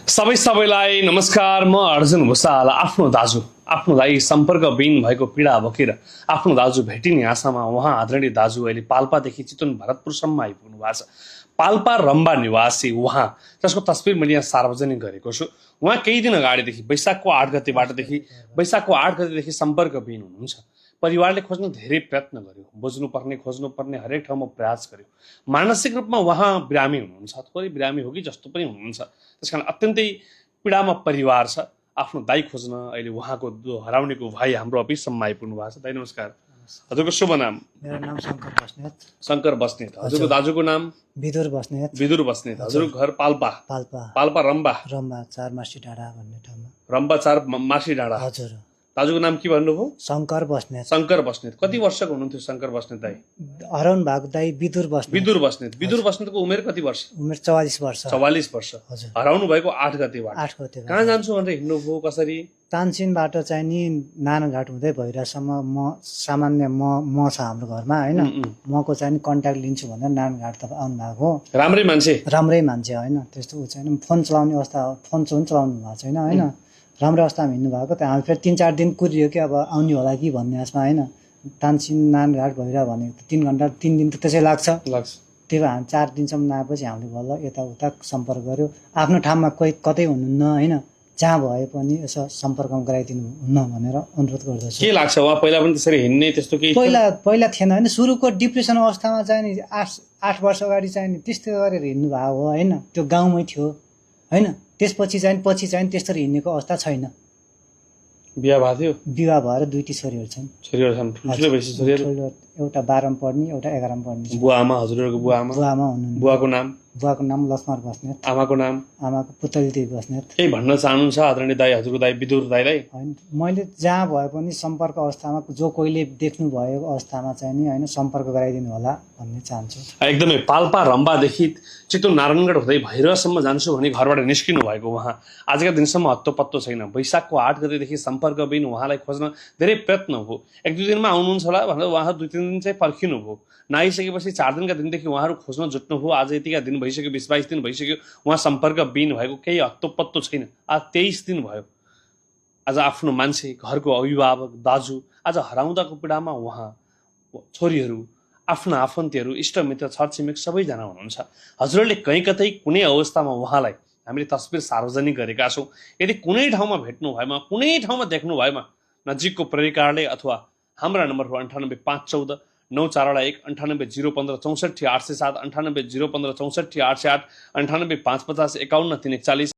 सबैलाई नमस्कार। म अर्जुन भुसाल आफ्नो दाइ सम्पर्कविहीन भएको पीडा बोकेर आफ्नो दाजु भेटिने आशामा उहाँ आदरणीय दाजु अहिले पाल्पादेखि चितवन भरतपुरसम्म आइपुग्नु भएको छ। पाल्पा रम्बा निवासी उहाँ जसको तस्बिर मैले यहाँ सार्वजनिक गरेको छु। उहाँ केही दिन अगाडिदेखि वैशाखको 8 गतेदेखि सम्पर्कविहीन हुनुहुन्छ। परिवारले खोज्न धेरै प्रयत्न गर्यो, खोज्नुपर्ने हरेक ठाउँमा प्रयास गर्यो। मानसिक रूपमा उहाँ बिरामी हुनुहुन्छ, थोरै बिरामी हो कि जस्तो पनि हुनुहुन्छ। त्यसकारण अत्यन्तै पीडामा परिवार छ। आफ्नो दाइ खोज्न अहिले उहाँको हराउनेको भाइ हाम्रो अफिससम्म आइपुग्नु भएको छ। दाइ नमस्कार। हजुरको शुभ नाम? मेरो नाम शङ्कर बस्नेत। शङ्कर बस्नेत। हजुरको दाजुको नाम? विदुर बस्नेत। विदुर बस्नेत। हजुरको घर पाल्पा? पाल्पा रम्बा 4 मासी डाँडा भन्ने ठाउँमा। रम्बा 4 मासी डाँडा। हजुर। दाजुको नाम के भन्नुभयो? शङ्कर बस्नेत। शङ्कर बस्नेत। कति वर्षको हुनुहुन्थ्यो शङ्कर बस्नेत दाइ? हराउनु भएको दाइ विदुर बस्नेत। विदुर बस्नेतको उमेर कति वर्ष? उमेर 44 वर्ष। 44 वर्ष। हजुर। हराउनु भएको 8 गतेबाट। 8 गते। कहाँ जान्छु भनेर हिँड्नुभयो, कसरी? तानसिनबाट चाहिँ नि नानघाट हुँदै भइरासम्म म सामान्य म छ हाम्रो घरमा हैन। मको चाहिँ नि कन्ट्याक्ट लिन्छु भनेर नानघाट त आउनु भएको। राम्रै मान्छे हैन। त्यस्तो उ चाहिँ फोन चलाउने अवस्था, फोन चलाउनु भएको छैन हैन। राम्रो अवस्थामा हिँड्नु भएको। त्यहाँ हामी फेरि 3-4 दिन कुरियो कि अब आउने होला कि भन्ने आशमा हैन। तानसिन नानघाट भइरा भनेको 3 घण्टा 3 दिन त त्यसै लाग्छ। त्यही भएर हामी 4 दिनसम्म नआएपछि हामीले बल्ल यताउता सम्पर्क गर्यो। आफ्नो ठाउँमा कोही कतै हुनुहुन्न हैन, जहाँ भए पनि यसो सम्पर्कमा गराइदिनु हुन्न भनेर अनुरोध गर्दछु। के लाग्छ उहाँ पहिला पनि त्यसरी हिँड्ने त्यस्तो केही? पहिला थिएन हैन। सुरुको डिप्रेसन अवस्थामा चाहिँ नि 8 वर्ष अगाडि चाहिँ नि त्यस्तो गरेर हिँड्नु भएको हो हैन। त्यो गाउँमै थियो हैन। त्यसपछि चाहिँ त्यस्तरी हिँड्नेको अवस्था छैन। बिहा भएको थियो? विवाह भएर 2टी छोरीहरू छन्। ठुलो बेसी छोरीहरू? एउटा 12 मा पढ्ने, एउटा 11 मा पढ्ने। बुवा आमा? हजुरहरूको बुवा आमा हुनुहुन्छ। बुवाको नाम लक्ष्मण बस्नेत। आमाको नाम? आमाको पुतली देवी बस्नेत। केही भन्न चाहनुहुन्छ आदरणीय दाइ, हजुरको दाइ विदुर दाइलाई? हैन, मैले जहाँ भए पनि सम्पर्क अवस्थामा जो कोहीले देख्नु भएको अवस्थामा चाहिँ नि हैन सम्पर्क गराइदिनु होला भन्ने चाहन्छु। एकदमै पाल्पा रम्बादेखि चितवन नारायणगढ हुँदै भैरवसम्म जान्छु भने घरबाट निस्किनु भएको उहाँ आजका दिनसम्म हत्तोपत्तो छैन। वैशाखको 8 गतेदेखि सम्पर्कविहीन उहाँलाई खोज्न धेरै प्रयत्न भयो। 1-2 दिनमा आउनुहुन्छ होला भनेर उहाँ 2-3 दिन चाहिँ पर्खिनु भयो। नआइसकेपछि 4 दिनका दिनदेखि उहाँहरू खोज्न जुट्नु भयो। आज यतिका दिन भइसक्यो, 20-22 दिन भइसक्यो उहाँ सम्पर्कविहीन भएको केही हत्तोपत्तो छैन। आज 23 दिन भयो। आज आफ्नो मान्छे, घरको अभिभावक, दाजु आज हराउँदाको पीडामा उहाँ, छोरीहरू, आफ्ना आफन्तहरू, इष्टमित्र, छरछिमेक सबैजना हुनुहुन्छ। हजुरहरूले कहीँ कतै कुनै अवस्थामा उहाँलाई हामीले तस्बिर सार्वजनिक गरेका छौँ। यदि कुनै ठाउँमा भेट्नु भएमा, कुनै ठाउँमा देख्नु भएमा नजिकको प्रहरी कार्यालय अथवा हाम्रा नम्बर 98 514 941 98 015 64 807 98 015 64 808 98 550 51 341